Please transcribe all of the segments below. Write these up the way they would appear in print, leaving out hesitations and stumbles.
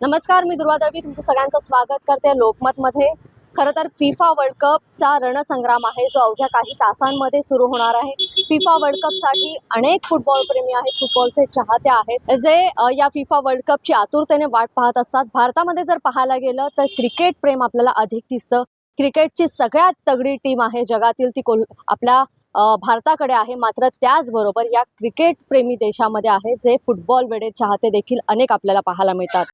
नमस्कार, मी दुर्वा दळवी तुमचं सगळ्यांचं स्वागत करते लोकमतमध्ये. खरं तर फिफा वर्ल्ड कपचा रणसंग्राम आहे जो अवघ्या काही तासांमध्ये सुरू होणार आहे. फिफा वर्ल्ड कपसाठी अनेक फुटबॉल प्रेमी आहेत, फुटबॉलचे चाहते आहेत जे या फिफा वर्ल्ड कपची आतुरतेने वाट पाहत असतात. भारतामध्ये जर पाहायला गेलं तर क्रिकेट प्रेम आपल्याला अधिक दिसतं. क्रिकेटची सगळ्यात तगडी टीम आहे जगातील ती आपल्या भारताकडे आहे. मात्र त्याचबरोबर या क्रिकेट प्रेमी देशामध्ये आहे जे फुटबॉल वेडे चाहते देखील अनेक आपल्याला पाहायला मिळतात.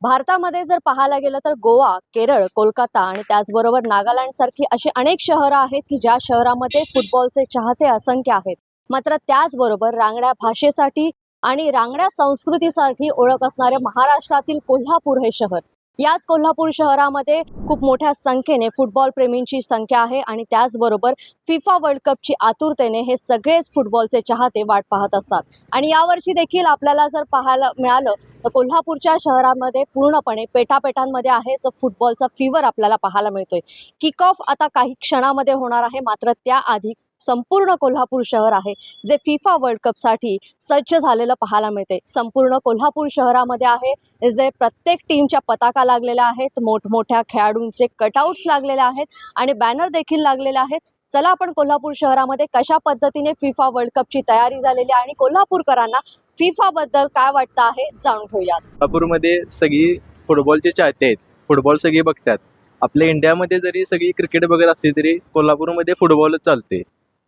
भारतामध्ये जर पाहायला गेलं तर गोवा, केरळ, कोलकाता आणि त्याचबरोबर नागालँड सारखी अशी अनेक शहरं आहेत की ज्या शहरामध्ये फुटबॉलचे चाहते असंख्य आहेत. मात्र त्याचबरोबर रांगड्या भाषेसाठी आणि रांगड्या संस्कृतीसाठी ओळख असणारे महाराष्ट्रातील कोल्हापूर हे शहर, याच कोल्हापूर शहरामध्ये खूप मोठ्या संख्येने फुटबॉल प्रेमींची संख्या आहे आणि त्याचबरोबर फिफा वर्ल्ड कपची आतुरतेने हे सगळेच फुटबॉलचे चाहते वाट पाहत असतात. आणि यावर्षी देखील आपल्याला जर पाहायला मिळालं तर कोल्हापूरच्या शहरामध्ये पूर्णपणे पेठापेठांमध्ये आहे जो फुटबॉलचा फीवर आपल्याला पाहायला मिळतोय. किक ऑफ आता काही क्षणामध्ये होणार आहे. मात्र त्याआधी संपूर्ण कोल्हापूर शहर आहे जे फिफा वर्ल्ड कपसाठी सज्ज झालेलं पाहायला मिळते. संपूर्ण कोल्हापूर शहरामध्ये आहे जे प्रत्येक टीमच्या पताका लागलेल्या आहेत, मोठमोठ्या खेळाडूंचे कटआउट्स लागलेले आहेत आणि बॅनर देखील लागलेले आहेत. चला आपण कोल्हापूर शहरामध्ये कशा पद्धतीने फिफा वर्ल्ड कपची तयारी झालेली आणि कोल्हापूरकरांना फिफा बद्दल काय वाटतं आहे जाणून घेऊयात. कोल्हापूरमध्ये सगळी फुटबॉलचे चाहते आहेत. फुटबॉल सगळी बघतात. आपल्या इंडियामध्ये जरी सगळी क्रिकेट बघत असली तरी कोल्हापूरमध्ये फुटबॉलच चालते.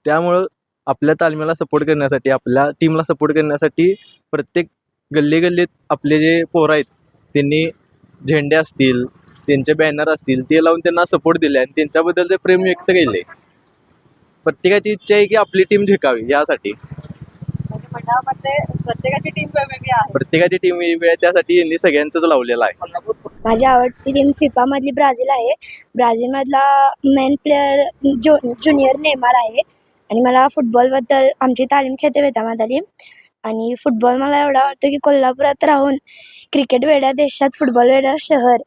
त्यामुळं आपल्या तालमीला सपोर्ट करण्यासाठी, आपल्या टीमला सपोर्ट करण्यासाठी प्रत्येक गल्लीगल्लीत आपले जे पोरं आहेत त्यांनी झेंडे असतील, त्यांचे बॅनर असतील ते लावून त्यांना सपोर्ट दिले आणि त्यांच्याबद्दल प्रेम व्यक्त केले. प्रत्येकाची इच्छा आहे की आपली टीम जिंकावी. यासाठी मंडळामध्ये प्रत्येकाची टीम वेगवेगळी आहे. प्रत्येकाची टीम वेगळी आहे, त्यासाठी यांनी सगळ्यांचंच लावलेलं आहे. माझी आवडती टीम फिफा मधली ब्राझील आहे. ब्राझीलमधला मेन प्लेअर ज्युनियर नेमार आहे आणि मला फुटबॉलबद्दल आमची तालीम घेते वेदा तालीम आणि फुटबॉल मला एवढा आवडतो की कोल्हापुरात राहून क्रिकेट वेड्या देशात फुटबॉल वेड्या शहर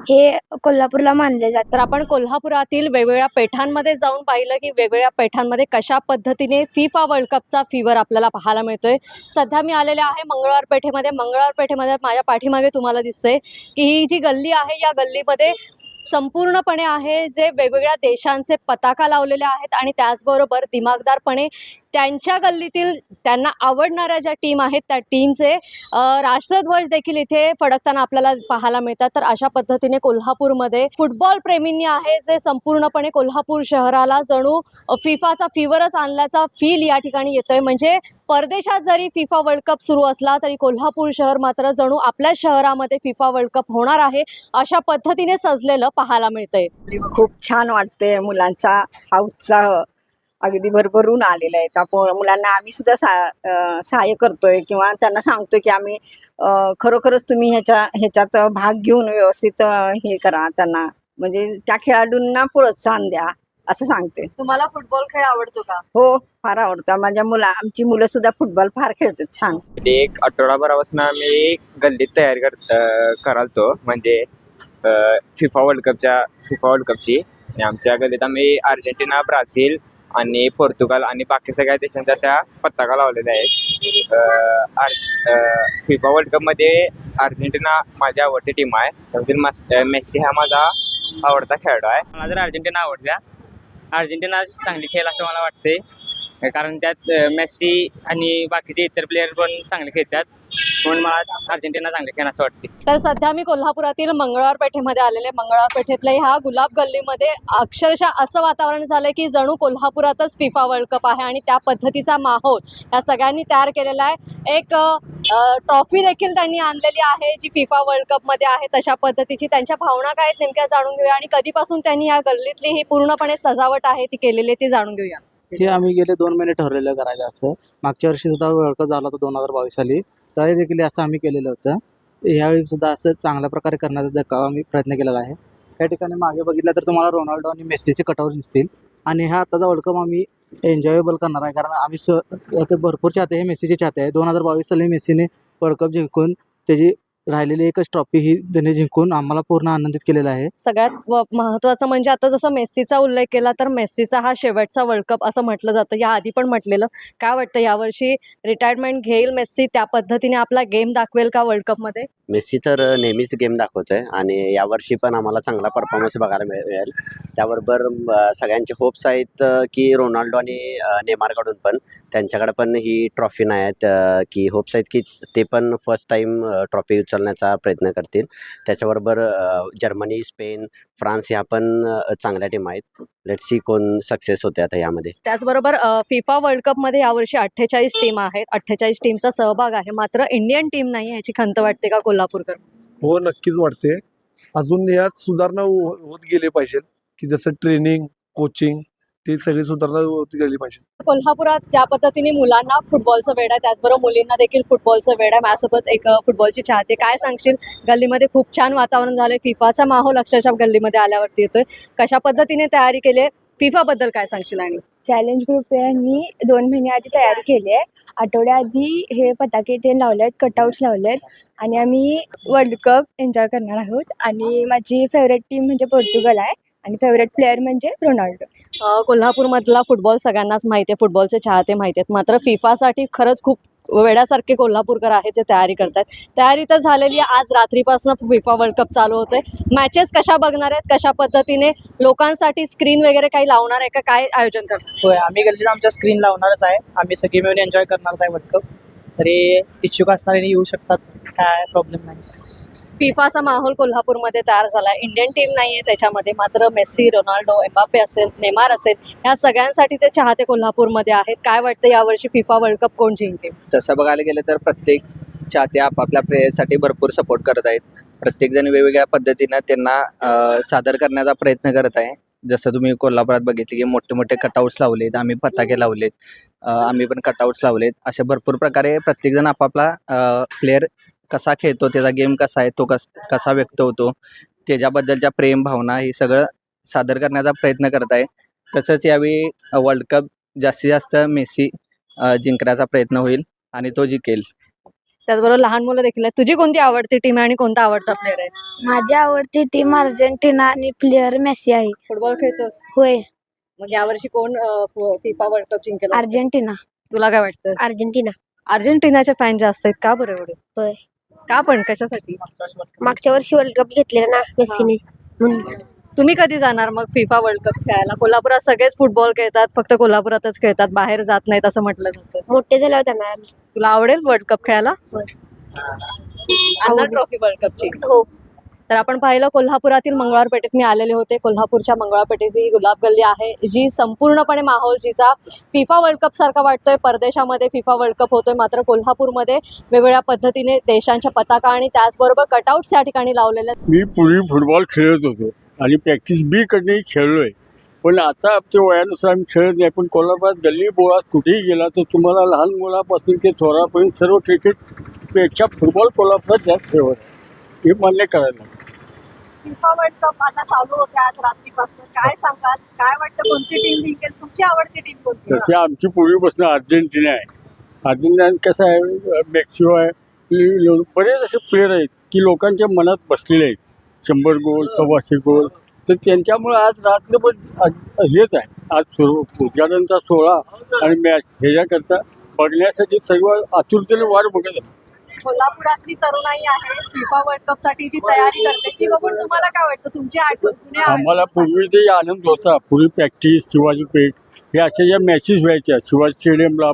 हे कोल्हापूरला मानले जातं. तर आपण कोल्हापुरातील वेगवेगळ्या पेठांमध्ये जाऊन पाहिलं की वेगवेगळ्या पेठांमध्ये कशा पद्धतीने फिफा वर्ल्ड कपचा फीवर आपल्याला पाहायला मिळतोय. सध्या मी आलेले आहे मंगळवार पेठेमध्ये. मंगळवार पेठेमध्ये माझ्या पाठीमागे तुम्हाला दिसतंय की ही जी गल्ली आहे या गल्लीमध्ये संपूर्णपणे आहे जे वेगवेगळ्या देशांचे पताका लावलेले आहेत आणि त्याचबरोबर दिमागदारपणे त्यांच्या गल्लीतील त्यांना आवडणाऱ्या ज्या टीम आहेत त्या टीमचे राष्ट्रध्वज देखील इथे फडकताना आपल्याला पाहायला मिळतात. तर अशा पद्धतीने कोल्हापूरमध्ये फुटबॉल प्रेमींनी आहे जे संपूर्णपणे कोल्हापूर शहराला जणू फिफाचा फीवरच आणल्याचा फील या ठिकाणी येतोय. म्हणजे परदेशात जरी फिफा वर्ल्ड कप सुरू असला तरी कोल्हापूर शहर मात्र जणू आपल्या शहरामध्ये फिफा वर्ल्ड कप होणार आहे अशा पद्धतीने सजलेलं पाहायला मिळतंय. खूप छान वाटते. मुलांचा हा उत्साह अगदी भरभरून आलेला आहे. त्यामुळे मुलांना आम्ही सुद्धा सहाय्य करतोय किंवा त्यांना सांगतोय की आम्ही खरोखरच तुम्ही ह्याच्यात भाग घेऊन व्यवस्थित हे करा. त्यांना म्हणजे त्या खेळाडूंना प्रोत्साहन द्या असं सांगते. तुम्हाला फुटबॉल खेळ आवडतो का? हो, फार आवडतं. आमची मुलं सुद्धा फुटबॉल फार खेळतात छान. एक आठवडाभरापासून आम्ही गल्लीत तयारी करालतो म्हणजे फिफा वर्ल्ड कपची. आमच्या गल्लीत आम्ही अर्जेंटिना, ब्राझील आणि पोर्तुगाल आणि बाकी सगळ्या देशांच्या अशा पताका लावलेल्या आहेत. फिफा वर्ल्ड कपमध्ये अर्जेंटिना माझी आवडती टीम आहे. त्यामध्ये मेस्सी हा माझा आवडता खेळाडू आहे. मला तर अर्जेंटिना आवडत्या. अर्जेंटिना चांगली खेळ असं मला वाटते कारण त्यात मेस्सी आणि बाकीचे इतर प्लेयर पण चांगले खेळतात म्हणून मला अर्जेंटिना चांगले खेळ असं वाटते. तर सध्या मी कोल्हापुरातील मंगळवार पेठेमध्ये आलेले. मंगळवार पेठेतल्या ह्या गुलाब गल्लीमध्ये अक्षरशः असं वातावरण झालं की जणू कोल्हापुरातच फिफा वर्ल्ड कप आहे आणि त्या पद्धतीचा माहोल या सगळ्यांनी तयार केलेला आहे. एक ट्रॉफी देखील त्यांनी आणलेली आहे जी फिफा वर्ल्ड कपमध्ये आहे तशा पद्धतीची. त्यांच्या भावना काय आहेत नेमक्या जाणून घेऊया आणि कधीपासून त्यांनी या गल्लीतली ही पूर्णपणे सजावट आहे ती केलेली आहे ती जाणून घेऊया. हे आम्ही गेले 2 महिने ठरलेलं करायचं असं. मागच्या वर्षी सुद्धा वर्ल्ड कप झाला होता 2022 साली. त्यावेळी देखील असं आम्ही केलेलं होतं. ह्यावेळी सुद्धा असं चांगल्या प्रकारे करण्याचा आम्ही प्रयत्न केलेला आहे. या ठिकाणी मागे बघितलं तर तुम्हाला रोनाल्डो आणि मेस्सीचे कटआउट दिसतील आणि हा आताचा वर्ल्ड कप आम्ही एन्जॉयबल करणार आहे कारण आम्ही भरपूर चाहते हे मेस्सीचे चाहते आहे. 2022 साली मेस्सीने वर्ल्ड कप जिंकून त्याची राहिलेली एकच ट्रॉफी ही त्याने जिंकून आम्हाला पूर्ण आनंदित केलेला आहे. सगळ्यात महत्त्वाचं म्हणजे आता जसं मेस्सीचा उल्लेख केला तर मेस्सीचा हा शेवटचा वर्ल्ड कप असं म्हटलं जातं, या आधी पण म्हटलेलं. काय वाटतं यावर्षी रिटायरमेंट घेईल मेस्सी, त्या पद्धतीने आपला गेम दाखवेल का वर्ल्ड कपमध्ये? मेस्सी तर नेहमीच गेम दाखवतोय आणि यावर्षी पण आम्हाला चांगला परफॉर्मन्स बघायला मिळेल. त्याबरोबर सगळ्यांचे होप्स आहेत की रोनाल्डो आणि नेमारकडून पण त्यांच्याकडे पण ही ट्रॉफी नाही आहेत, की होप्स आहेत की ते पण फर्स्ट टाईम ट्रॉफी उचलण्याचा प्रयत्न करतील. त्याच्याबरोबर जर्मनी, स्पेन, फ्रान्स ह्या पण चांगल्या टीम आहेत. लेट्स सी कोण सक्सेस होते आता यामध्ये. त्याचबरोबर फिफा वर्ल्ड कपमध्ये यावर्षी 48 टीम आहेत, 48 टीमचा सहभाग आहे, मात्र इंडियन टीम नाही, याची खंत वाटते का कोल्हापूरकर? हो, नक्कीच वाटते. अजून यात सुधारणा होत गेली पाहिजे, की जसं ट्रेनिंग, कोचिंग ती सगळी सुधारणा होत गेली पाहिजे. कोल्हापुरात ज्या पद्धतीने मुलांना फुटबॉलचं वेड आहे, त्याचबरोबर मुलींना देखील फुटबॉलचं वेड आहे. माझ्यासोबत एक फुटबॉलची चाहते. काय सांगशील, गल्लीमध्ये खूप छान वातावरण झालंय, फिफाचा माहोल अक्षरशः गल्लीमध्ये आल्यावरती येतोय. कशा पद्धतीने तयारी केली आहे, फिफाबद्दल काय सांगशील? आणि चॅलेंज ग्रुप यांनी 2 महिने आधी तयारी केली आहे. आठवड्याआधी हे पताके ते लावले आहेत, कटआउट्स लावले आहेत आणि आम्ही वर्ल्ड कप एन्जॉय करणार आहोत. आणि माझी फेवरेट टीम म्हणजे पोर्तुगल आहे आणि फेवरेट प्लेअर म्हणजे रोनाल्डो. कोल्हापूरमधला फुटबॉल सगळ्यांनाच माहिती आहे, फुटबॉलचे चाहते माहिती आहेत, मात्र फिफासाठी खरंच खूप वेड्यासारखे कोल्हापूरकर आहेत जे तयारी करतात. तयारी तर झालेली आहे, आज रात्रीपासून फिफा वर्ल्ड कप चालू होतोय. मॅचेस कशा बघणार आहेत, कशा पद्धतीने लोकांसाठी स्क्रीन वगैरे काही लावणार आहे का, काय आयोजन करणार? होय, आम्ही गल्लीत आमच्या स्क्रीन लावणारच आहे. आम्ही सगळी मिळून एन्जॉय करणारच आहे वर्ल्ड कप. तरी इच्छुक असणारे येऊ शकतात, काय प्रॉब्लेम नाही. फिफाचा माहोल कोल्हापूरमध्ये तयार झाला आहे. इंडियन टीम नाही आहे त्याच्यामध्ये, मात्र मेस्सी, रोनाल्डो, एम्बाप्पे असेल, नेमार असेल, ह्या सगळ्यांसाठीचे चाहते कोल्हापूरमध्ये आहेत. काय वाटतं यावर्षी फिफा वर्ल्ड कप कोण जिंकेल? तसं बघायला गेलं तर प्रत्येक चाहते आपापल्या प्लेयरसाठी भरपूर सपोर्ट करत आहेत. प्रत्येकजण वेगवेगळ्या पद्धतीनं त्यांना सादर करण्याचा प्रयत्न करत आहे. जसं तुम्ही कोल्हापुरात बघितले की मोठे मोठे कटआउट्स लावलेत, आम्ही पताके लावलेत, आम्ही पण कटआउट्स लावलेत. अशा भरपूर प्रकारे प्रत्येकजण आपापला प्लेयर कसा खेळतो, त्याचा गेम कसा आहे, तो कसा व्यक्त होतो, त्याच्याबद्दलच्या प्रेम भावना हे सगळं सादर करण्याचा प्रयत्न करत आहे. तसंच यावेळी वर्ल्ड कप जास्तीत जास्त मेस्सी जिंकण्याचा प्रयत्न होईल आणि तो जिंकेल. त्याचबरोबर लहान मुलं देखील आहेत. तुझी कोणती आवडती टीम आहे आणि कोणता आवडता प्लेअर आहे? माझी आवडती टीम अर्जेंटिना आणि प्लेअर मेस्सी आहे. फुटबॉल खेळतोस, होय, मग यावर्षी कोण फिफा वर्ल्ड कप जिंकेल? अर्जेंटिना. तुला काय वाटतं? अर्जेंटिना. अर्जेंटिनाचे फॅन जास्त आहेत का बरं एवढे? होय. का पण, कशासाठी? मागच्या वर्षी वर्ल्ड कप घेतलेला ना मेस्सीने, म्हणून. तुम्ही कधी जाणार मग फिफा वर्ल्ड कप खेळायला? कोल्हापुरात सगळेच फुटबॉल खेळतात, फक्त कोल्हापुरातच खेळतात, बाहेर जात नाहीत असं म्हटलं जातं. मोठे झाल्यावर जाणार आम्ही. तुला आवडेल वर्ल्ड कप खेळायला? ट्रॉफी वर्ल्ड कपची. हो. तर आपण पाहिलं कोल्हापुरातील मंगळवार पेठेत मी आलेले होते. कोल्हापूरच्या मंगळवार पेठेत ही गुलाब गल्ली आहे, जी संपूर्णपणे माहोल जिचा फिफा वर्ल्ड कप सारखा वाटतोय. परदेशामध्ये फिफा वर्ल्ड कप होतोय, मात्र कोल्हापूरमध्ये वेगवेगळ्या पद्धतीने देशांच्या पताका आणि त्याचबरोबर कटआउट्स या ठिकाणी लावलेले आहेत. मी पूर्वी फुटबॉल खेळत होतो आणि प्रॅक्टिस बी कडे खेळलोय, पण आता आमच्या वयानुसार आम्ही खेळत नाही. पण कोल्हापुरात गल्ली बोळात कुठेही गेला तर तुम्हाला लहान मुलापासून ते थोरापर्यंत सर्व क्रिकेटपेक्षा फुटबॉल कोल्हापुरात जास्त खेळत, हे मान्य करायला. फिफा वर्ल्ड कप आता चालू होते आज रात्रीपासून. काय सांगाल, काय वाटतं कोणती टीम जिंकेल? तुमची आवडती टीम कोणती? तसे आमची पूर्वीपासून अर्जेंटिना आहे. अर्जेंटिना कसं आहे, मेक्सिको आहे, बरेच असे प्लेयर आहेत की लोकांच्या मनात बसलेले आहेत. 100 गोल, 125 गोल. तर त्यांच्यामुळे आज रात्रभर हेच आहे. आज उद्घाटनचा सोहळा आणि मॅच ह्याच्याकरता बघण्यासाठी सर्व आतुरतेने वाट बघत आहे. कोल्हापुरातली तरुणाई आहे फिफा वर्ल्ड कप साठी जी तयारी करते, ती बघून तुम्हाला काय वाटतं? तुमची आठवण? आम्हाला पूर्वी जे आनंद होता, पूर्वी प्रॅक्टिस शिवाजी पेठ हे अशा ज्या मॅचेस व्हायच्या शिवाजी स्टेडियमला,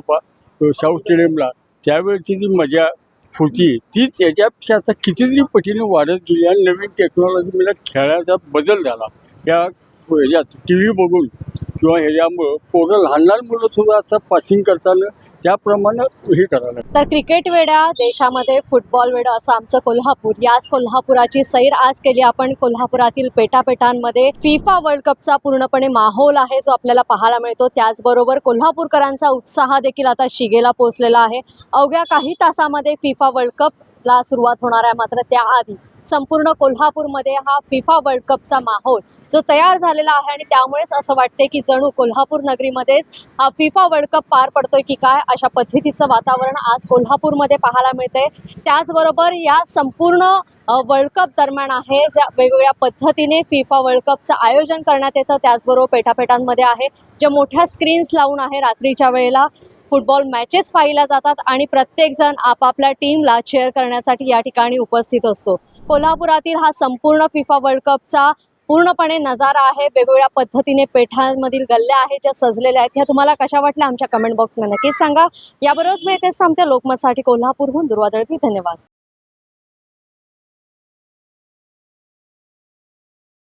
शाहू स्टेडियमला, त्यावेळची जी मजा होती तीच याच्यापेक्षा आता कितीतरी पटीने वाढत गेली. आणि नवीन टेक्नॉलॉजीमध्ये खेळाचा बदल झाला. या ह्याच्यात टी व्ही बघून किंवा ह्याच्यामुळं पोरं लहान लहान मुलंसुद्धा आता पासिंग करताना त्याप्रमाणे हे करायला. तर क्रिकेट वेड्या देशामध्ये फुटबॉल वेडा असं आमचं कोल्हापूर. याच कोल्हापुराची सैर आज केली आपण. कोल्हापुरातील पेठापेठांमध्ये फिफा वर्ल्ड कपचा पूर्णपणे माहोल आहे जो आपल्याला पाहायला मिळतो. त्याचबरोबर कोल्हापूरकरांचा उत्साह देखील आता शिगेला पोहोचलेला आहे. अवघ्या काही तासामध्ये फिफा वर्ल्ड कपला सुरुवात होणार आहे, मात्र त्याआधी संपूर्ण कोल्हापूरमध्ये हा फिफा वर्ल्ड कपचा माहोल जो तयार झालेला आहे आणि त्यामुळेच असं वाटते की जणू कोल्हापूर नगरीमध्येच हा फिफा वर्ल्ड कप पार पडतोय की काय, अशा पद्धतीचं वातावरण आज कोल्हापूरमध्ये पाहायला मिळते. त्याचबरोबर या संपूर्ण वर्ल्ड कप दरम्यान आहे ज्या वेगवेगळ्या पद्धतीने फिफा वर्ल्ड कपचं आयोजन करण्यात येतं. त्याचबरोबर पेठापेठांमध्ये आहे ज्या मोठ्या स्क्रीन्स लावून आहे रात्रीच्या वेळेला फुटबॉल मॅचेस पाहिल्या जातात आणि प्रत्येकजण आपापल्या टीमला चेअर करण्यासाठी या ठिकाणी उपस्थित असतो. कोल्हापुरातील हा संपूर्ण फिफा वर्ल्ड कपचा पूर्णपणे नजारा आहे. वेगवेगळ्या पद्धतीने पेठांमधील गल्ल्या आहेत ज्या सजलेल्या आहेत. ह्या तुम्हाला कशा वाटल्या आमच्या कमेंट बॉक्समध्ये नक्कीच सांगा. याबरोबरच मी इथेच थांबते. लोकमतसाठी कोल्हापूरहून दुर्वा दळवी. धन्यवाद.